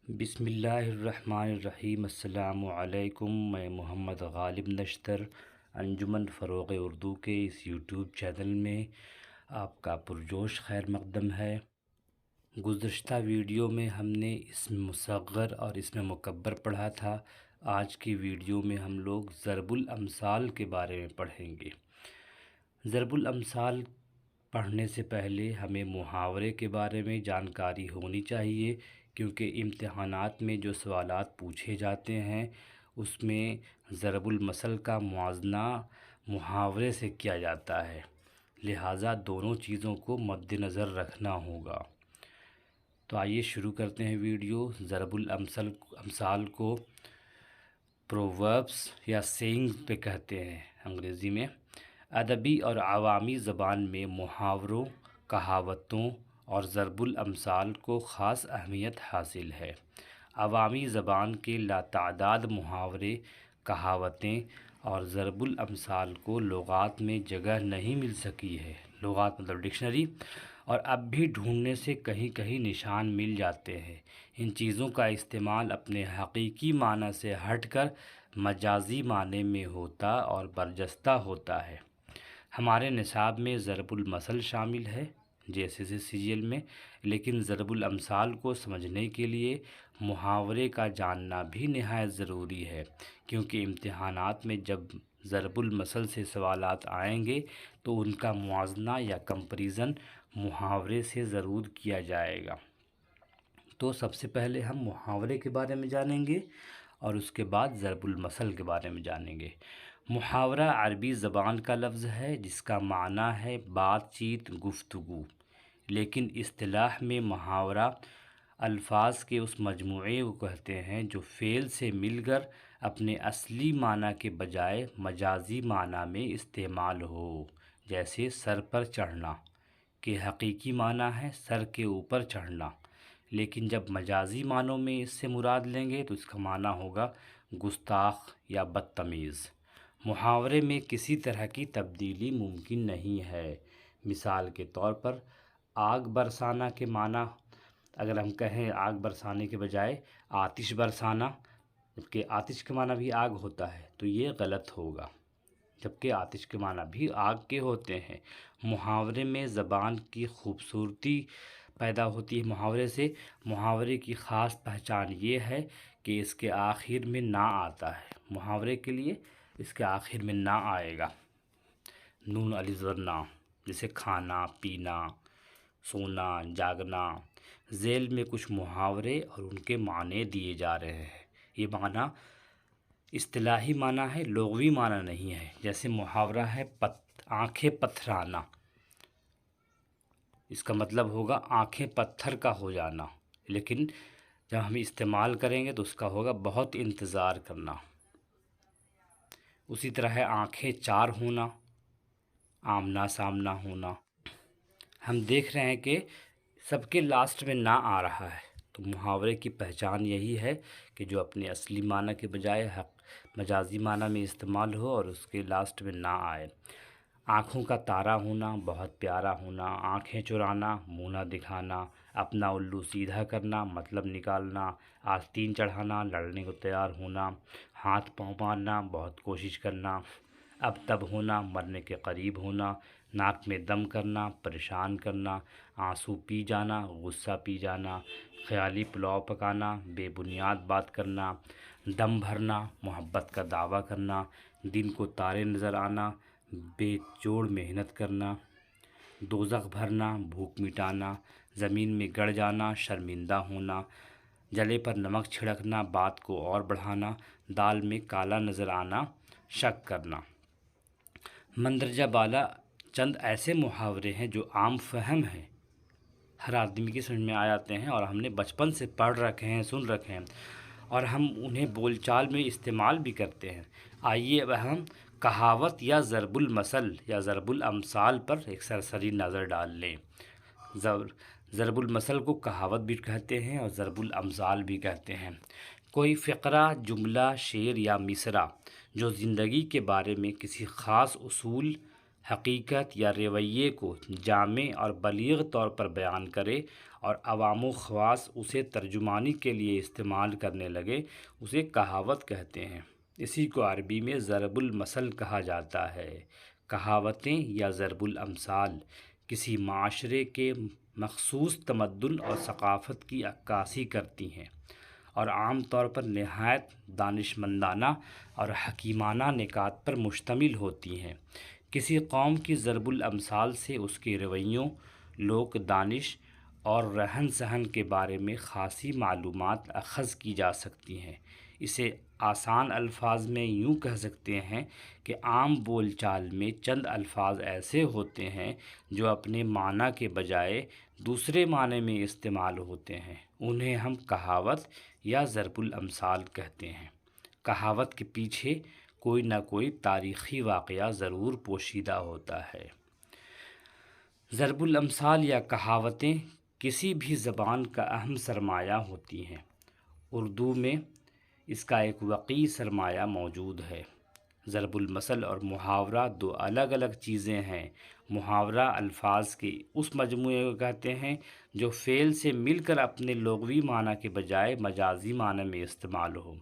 بسم اللہ الرحمن الرحیم۔ السلام علیکم۔ میں محمد غالب نشتر انجمن فروغ اردو کے اس یوٹیوب چینل میں آپ کا پرجوش خیر مقدم ہے۔ گزشتہ ویڈیو میں ہم نے اسم مصغر اور اسم مکبر پڑھا تھا۔ آج کی ویڈیو میں ہم لوگ ضرب الامثال کے بارے میں پڑھیں گے۔ ضرب الامثال پڑھنے سے پہلے ہمیں محاورے کے بارے میں جانکاری ہونی چاہیے، کیونکہ امتحانات میں جو سوالات پوچھے جاتے ہیں اس میں ضرب المثل کا موازنہ محاورے سے کیا جاتا ہے، لہٰذا دونوں چیزوں کو مد نظر رکھنا ہوگا۔ تو آئیے شروع کرتے ہیں ویڈیو۔ ضرب الامثال کو پرووربس یا سینگز پہ کہتے ہیں انگریزی میں۔ ادبی اور عوامی زبان میں محاوروں، کہاوتوں اور ضرب الامثال کو خاص اہمیت حاصل ہے۔ عوامی زبان کے لاتعداد محاورے، کہاوتیں اور ضرب الامثال کو لغات میں جگہ نہیں مل سکی ہے، لغات مطلب ڈکشنری، اور اب بھی ڈھونڈنے سے کہیں کہیں نشان مل جاتے ہیں۔ ان چیزوں کا استعمال اپنے حقیقی معنی سے ہٹ کر مجازی معنی میں ہوتا اور برجستہ ہوتا ہے۔ ہمارے نصاب میں ضرب المثل شامل ہے جیسے سیریل میں، لیکن ضرب الامثال کو سمجھنے کے لیے محاورے کا جاننا بھی نہایت ضروری ہے، کیونکہ امتحانات میں جب ضرب المثل سے سوالات آئیں گے تو ان کا موازنہ یا کمپریزن محاورے سے ضرور کیا جائے گا۔ تو سب سے پہلے ہم محاورے کے بارے میں جانیں گے اور اس کے بعد ضرب المثل کے بارے میں جانیں گے۔ محاورہ عربی زبان کا لفظ ہے جس کا معنی ہے بات چیت، گفتگو، لیکن اصطلاح میں محاورہ الفاظ کے اس مجموعے کو کہتے ہیں جو فعل سے مل کر اپنے اصلی معنی کے بجائے مجازی معنی میں استعمال ہو، جیسے سر پر چڑھنا کہ حقیقی معنی ہے سر کے اوپر چڑھنا، لیکن جب مجازی معنوں میں اس سے مراد لیں گے تو اس کا معنی ہوگا گستاخ یا بدتمیز۔ محاورے میں کسی طرح کی تبدیلی ممکن نہیں ہے۔ مثال کے طور پر آگ برسانا کے معنی اگر ہم کہیں آگ برسانے کے بجائے آتش برسانا، جبکہ آتش کے معنی بھی آگ ہوتا ہے تو یہ غلط ہوگا، جبکہ آتش کے معنی بھی آگ کے ہوتے ہیں۔ محاورے میں زبان کی خوبصورتی پیدا ہوتی ہے محاورے سے۔ محاورے کی خاص پہچان یہ ہے کہ اس کے آخر میں نہ آتا ہے، محاورے کے لیے اس کے آخر میں نہ آئے گا، نون الف زبر نا، جیسے کھانا، پینا، سونا، جاگنا۔ ذیل میں کچھ محاورے اور ان کے معنی دیے جا رہے ہیں۔ یہ معنی اصطلاحی معنی ہے، لغوی معنی نہیں ہے۔ جیسے محاورہ ہے آنکھیں پتھرانا، اس کا مطلب ہوگا آنکھیں پتھر کا ہو جانا، لیکن جب ہم استعمال کریں گے تو اس کا ہوگا بہت انتظار کرنا۔ اسی طرح ہے آنکھیں چار ہونا، آمنا سامنا ہونا۔ ہم دیکھ رہے ہیں کہ سب کے لاسٹ میں نہ آ رہا ہے، تو محاورے کی پہچان یہی ہے کہ جو اپنے اصلی معنی کے بجائے مجازی معنی میں استعمال ہو اور اس کے لاسٹ میں نہ آئے۔ آنکھوں کا تارا ہونا، بہت پیارا ہونا، آنکھیں چرانا، منہ نہ دکھانا، اپنا الو سیدھا کرنا، مطلب نکالنا، آستین چڑھانا، لڑنے کو تیار ہونا، ہاتھ پاؤں مارنا، بہت کوشش کرنا، اب تب ہونا، مرنے کے قریب ہونا، ناک میں دم کرنا، پریشان کرنا، آنسو پی جانا، غصہ پی جانا، خیالی پلاؤ پکانا، بے بنیاد بات کرنا، دم بھرنا، محبت کا دعویٰ کرنا، دن کو تارے نظر آنا، بے جوڑ محنت کرنا، دوزخ بھرنا، بھوک مٹانا، زمین میں گڑ جانا، شرمندہ ہونا، جلے پر نمک چھڑکنا، بات کو اور بڑھانا، دال میں کالا نظر آنا، شک کرنا۔ مندرجہ بالا چند ایسے محاورے ہیں جو عام فہم ہیں، ہر آدمی کی سمجھ میں آ جاتے ہیں اور ہم نے بچپن سے پڑھ رکھے ہیں، سن رکھے ہیں، اور ہم انہیں بول چال میں استعمال بھی کرتے ہیں۔ آئیے اب ہم کہاوت یا ضرب المثل یا ضرب الامثال پر ایک سرسری نظر ڈال لیں۔ ضرب المثل کو کہاوت بھی کہتے ہیں اور ضرب الامثال بھی کہتے ہیں۔ کوئی فقرہ، جملہ، شعر یا مصرع جو زندگی کے بارے میں کسی خاص اصول، حقیقت یا رویے کو جامع اور بلیغ طور پر بیان کرے اور عوام و خواص اسے ترجمانی کے لیے استعمال کرنے لگے اسے کہاوت کہتے ہیں۔ اسی کو عربی میں ضرب المثل کہا جاتا ہے۔ کہاوتیں یا ضرب الامثال کسی معاشرے کے مخصوص تمدن اور ثقافت کی عکاسی کرتی ہیں اور عام طور پر نہایت دانشمندانہ اور حکیمانہ نکات پر مشتمل ہوتی ہیں۔ کسی قوم کی ضرب الامثال سے اس کے رویوں، لوک دانش اور رہن سہن کے بارے میں خاصی معلومات اخذ کی جا سکتی ہیں۔ اسے آسان الفاظ میں یوں کہہ سکتے ہیں کہ عام بول چال میں چند الفاظ ایسے ہوتے ہیں جو اپنے معنی کے بجائے دوسرے معنی میں استعمال ہوتے ہیں، انہیں ہم کہاوت یا ضرب الامثال کہتے ہیں۔ کہاوت کے پیچھے کوئی نہ کوئی تاریخی واقعہ ضرور پوشیدہ ہوتا ہے۔ ضرب الامثال یا کہاوتیں کسی بھی زبان کا اہم سرمایہ ہوتی ہیں۔ اردو میں اس کا ایک وسیع سرمایہ موجود ہے۔ ضرب المثل اور محاورہ دو الگ الگ چیزیں ہیں۔ محاورہ الفاظ کے اس مجموعے کو کہتے ہیں جو فعل سے مل کر اپنے لغوی معنی کے بجائے مجازی معنی میں استعمال ہو۔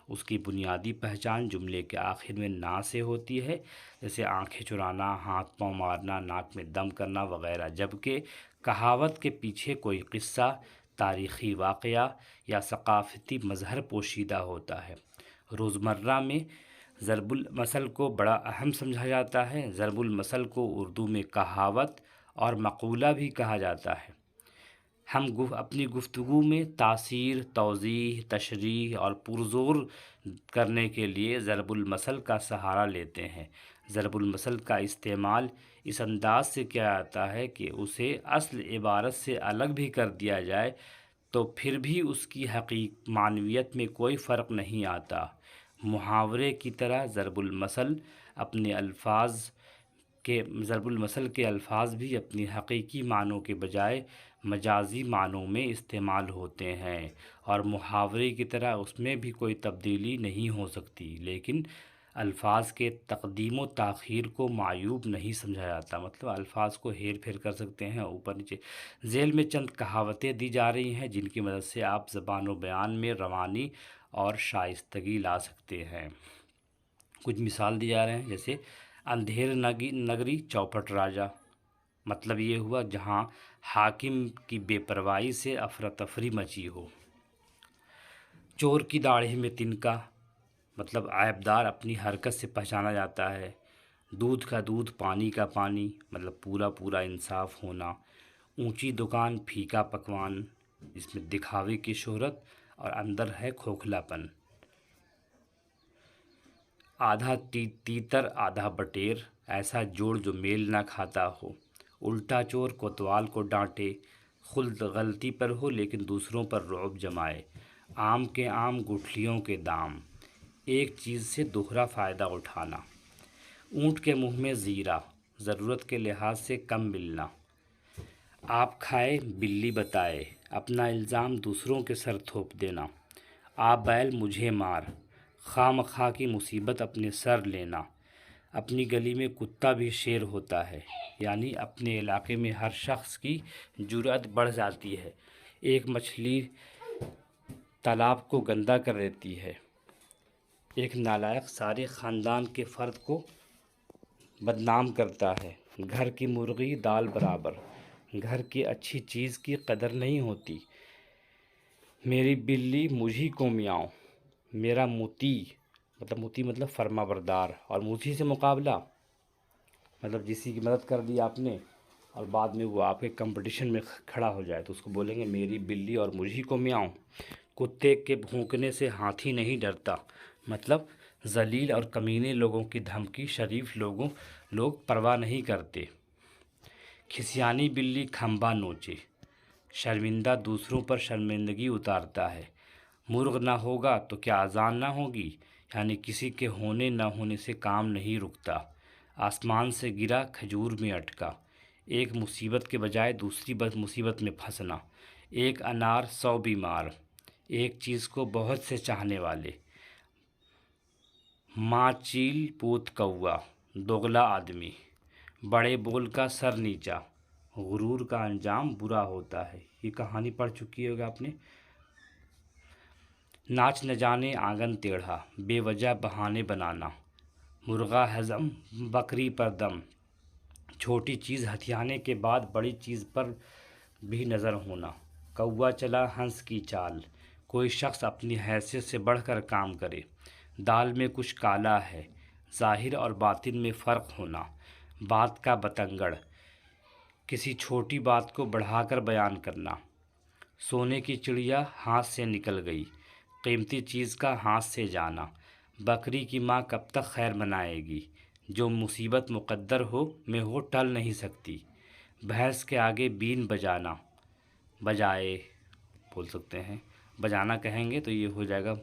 اس کی بنیادی پہچان جملے کے آخر میں نا سے ہوتی ہے، جیسے آنکھیں چرانا، ہاتھ پاؤں مارنا، ناک میں دم کرنا وغیرہ، جبکہ کہاوت کے پیچھے کوئی قصہ، تاریخی واقعہ یا ثقافتی مظہر پوشیدہ ہوتا ہے۔ روزمرہ میں ضرب المثل کو بڑا اہم سمجھا جاتا ہے۔ ضرب المثل کو اردو میں کہاوت اور مقولہ بھی کہا جاتا ہے۔ ہم اپنی گفتگو میں تاثیر، توضیح، تشریح اور پرزور کرنے کے لیے ضرب المثل کا سہارا لیتے ہیں۔ ضرب المثل کا استعمال اس انداز سے کیا جاتا ہے کہ اسے اصل عبارت سے الگ بھی کر دیا جائے تو پھر بھی اس کی معنویت میں کوئی فرق نہیں آتا۔ محاورے کی طرح ضرب المثل کے الفاظ بھی اپنی حقیقی معنوں کے بجائے مجازی معنوں میں استعمال ہوتے ہیں، اور محاورے کی طرح اس میں بھی کوئی تبدیلی نہیں ہو سکتی، لیکن الفاظ کے تقدیم و تاخیر کو معیوب نہیں سمجھا جاتا، مطلب الفاظ کو ہیر پھیر کر سکتے ہیں اوپر نیچے۔ ذیل میں چند کہاوتیں دی جا رہی ہیں جن کی مدد سے آپ زبان و بیان میں روانی اور شائستگی لا سکتے ہیں۔ کچھ مثال دی جا رہے ہیں، جیسے اندھیر نگری چوپٹ راجا، مطلب یہ ہوا جہاں حاکم کی بے پرواہی سے افراتفری مچی ہو۔ چور کی داڑھی میں تنکا، مطلب عیبدار اپنی حرکت سے پہچانا جاتا ہے۔ دودھ کا دودھ، پانی کا پانی، مطلب پورا انصاف ہونا۔ اونچی دکان، پھیکا پکوان، اس میں دکھاوے کی شہرت اور اندر ہے کھوکھلا پن۔ آدھا تیتر آدھا بٹیر، ایسا جوڑ جو میل نہ کھاتا ہو۔ الٹا چور کوتوال کو ڈانٹے، خود غلطی پر ہو لیکن دوسروں پر رعب جمائے۔ آم کے آم، گٹھلیوں کے دام، ایک چیز سے دوہرا فائدہ اٹھانا۔ اونٹ کے منہ میں زیرہ، ضرورت کے لحاظ سے کم ملنا۔ آپ کھائے بلی بتائے، اپنا الزام دوسروں کے سر تھوپ دینا۔ آپ بیل مجھے مار، خواہ مخواہ کی مصیبت اپنے سر لینا۔ اپنی گلی میں کتا بھی شیر ہوتا ہے، یعنی اپنے علاقے میں ہر شخص کی جرأت بڑھ جاتی ہے۔ ایک مچھلی تالاب کو گندا کر دیتی ہے۔ ایک نالائق سارے خاندان کے فرد کو بدنام کرتا ہے۔ گھر کی مرغی دال برابر، گھر کی اچھی چیز کی قدر نہیں ہوتی۔ میری بلی مجھی کو میاؤں، میرا موتی مطلب فرما بردار، اور موچی سے مقابلہ مطلب کسی کی مدد کر دی آپ نے اور بعد میں وہ آپ کے کمپٹیشن میں کھڑا ہو جائے تو اس کو بولیں گے میری بلی اور مجھی کو میاؤں۔ کتے کے بھونکنے سے ہاتھی نہیں ڈرتا، مطلب ذلیل اور کمینے لوگوں کی دھمکی شریف لوگ پرواہ نہیں کرتے۔ کھسیانی بلی کھمبا نوچے، شرمندہ دوسروں پر شرمندگی اتارتا ہے۔ مرغ نہ ہوگا تو کیا اذان نہ ہوگی، یعنی کسی کے ہونے نہ ہونے سے کام نہیں رکتا۔ آسمان سے گرا کھجور میں اٹکا، ایک مصیبت کے بجائے دوسری مصیبت میں پھنسنا۔ ایک انار 100 بیمار، ایک چیز کو بہت سے چاہنے والے۔ ماں چیل پوت کوا، دوگلا آدمی۔ بڑے بول کا سر نیچا، غرور کا انجام برا ہوتا ہے۔ یہ کہانی پڑھ چکی ہوگا آپ نے۔ ناچ نہ جانے آنگن ٹیڑھا، بے وجہ بہانے بنانا، مرغا ہضم بکری پر دم، چھوٹی چیز ہتھیانے کے بعد بڑی چیز پر بھی نظر ہونا، کوا چلا ہنس کی چال، کوئی شخص اپنی حیثیت سے بڑھ کر کام کرے، دال میں کچھ کالا ہے، ظاہر اور باطن میں فرق ہونا، بات کا بتنگڑ، کسی چھوٹی بات کو بڑھا کر بیان کرنا، سونے کی چڑیا ہاتھ سے نکل گئی، قیمتی چیز کا ہاتھ سے جانا، بکری کی ماں کب تک خیر منائے گی، جو مصیبت مقدر ہو میں وہ ٹل نہیں سکتی، بھینس کے آگے بین بجانا، بجائے بول سکتے ہیں، بجانا کہیں گے تو یہ ہو جائے گا،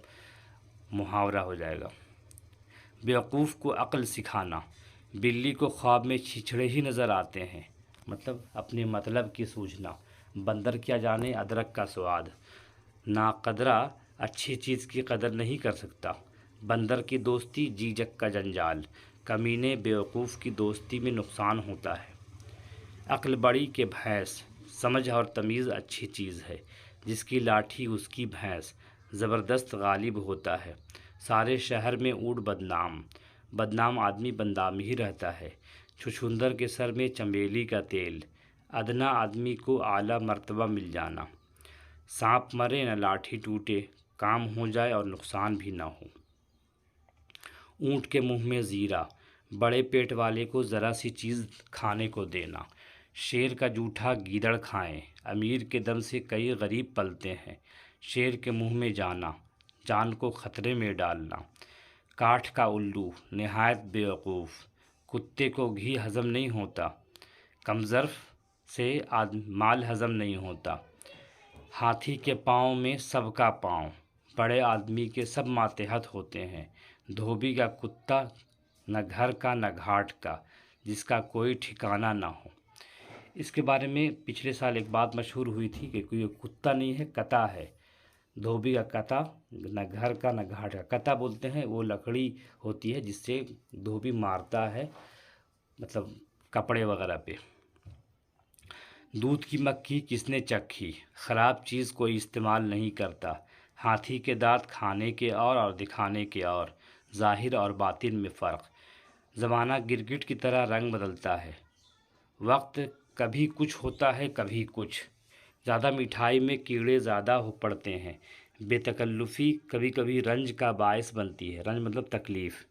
محاورہ ہو جائے گا، بیوقوف کو عقل سکھانا، بلی کو خواب میں چھچھڑے ہی نظر آتے ہیں، مطلب اپنے مطلب کی سوچنا، بندر کیا جانے ادرک کا سواد، ناقدرہ اچھی چیز کی قدر نہیں کر سکتا، بندر کی دوستی جیجک کا جنجال، کمینے بیوقوف کی دوستی میں نقصان ہوتا ہے، عقل بڑی کہ بھینس، سمجھ اور تمیز اچھی چیز ہے، جس کی لاٹھی اس کی بھینس، زبردست غالب ہوتا ہے، سارے شہر میں اونٹ بدنام، بدنام آدمی بدنام ہی رہتا ہے، چھچھندر کے سر میں چنبیلی کا تیل، ادنا آدمی کو اعلیٰ مرتبہ مل جانا، سانپ مرے نہ لاٹھی ٹوٹے، کام ہو جائے اور نقصان بھی نہ ہو، اونٹ کے منہ میں زیرہ، بڑے پیٹ والے کو ذرا سی چیز کھانے کو دینا، شیر کا جوٹھا گیدڑ کھائیں، امیر کے دم سے کئی غریب پلتے ہیں، شیر کے منہ میں جانا، جان کو خطرے میں ڈالنا، کاٹھ کا الو نہایت بیوقوف، کتے کو گھی ہضم نہیں ہوتا، کم ظرف سے مال ہضم نہیں ہوتا، ہاتھی کے پاؤں میں سب کا پاؤں، بڑے آدمی کے سب ماتحت ہوتے ہیں، دھوبی کا کتا نہ گھر کا نہ گھاٹ کا، جس کا کوئی ٹھکانہ نہ ہو۔ اس کے بارے میں پچھلے سال ایک بات مشہور ہوئی تھی کہ کوئی کتا نہیں ہے، کتا ہے، دھوبی کا کتا، نہ گھر کا نہ گھاٹ کا، کتا بولتے ہیں وہ لکڑی ہوتی ہے جس سے دھوبی مارتا ہے، مطلب کپڑے وغیرہ پہ۔ دودھ کی مکھی کس نے چکھی، خراب چیز کوئی استعمال نہیں کرتا، ہاتھی کے دانت کھانے کے اور دکھانے کے اور، ظاہر اور باطن میں فرق، زمانہ گرگٹ کی طرح رنگ بدلتا ہے، وقت کبھی کچھ ہوتا ہے کبھی کچھ، زیادہ مٹھائی میں کیڑے زیادہ ہو پڑتے ہیں، بے تکلفی کبھی کبھی رنج کا باعث بنتی ہے، رنج مطلب تکلیف،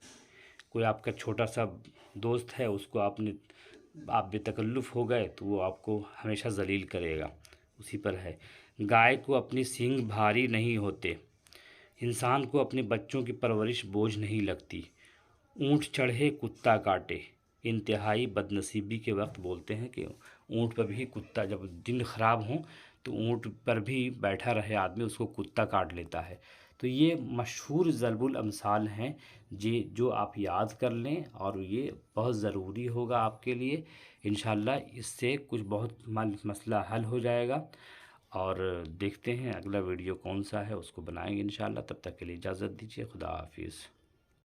کوئی آپ کا چھوٹا سا دوست ہے، اس کو آپ بے تکلف ہو گئے تو وہ آپ کو ہمیشہ ذلیل کرے گا، اسی پر ہے، گائے کو اپنی سینگ بھاری نہیں ہوتے، انسان کو اپنے بچوں کی پرورش بوجھ نہیں لگتی، اونٹ چڑھے کتا کاٹے، انتہائی بدنصیبی کے وقت بولتے ہیں کہ اونٹ پر بھی کتا، جب دن خراب ہوں تو اونٹ پر بھی بیٹھا رہے آدمی اس کو کتا کاٹ لیتا ہے، تو یہ مشہور ضرب الامثال ہیں جو آپ یاد کر لیں، اور یہ بہت ضروری ہوگا آپ کے لیے، انشاءاللہ اس سے کچھ بہت مسئلہ حل ہو جائے گا، اور دیکھتے ہیں اگلا ویڈیو کون سا ہے، اس کو بنائیں گے انشاءاللہ، تب تک کے لیے اجازت دیجیے، خدا حافظ۔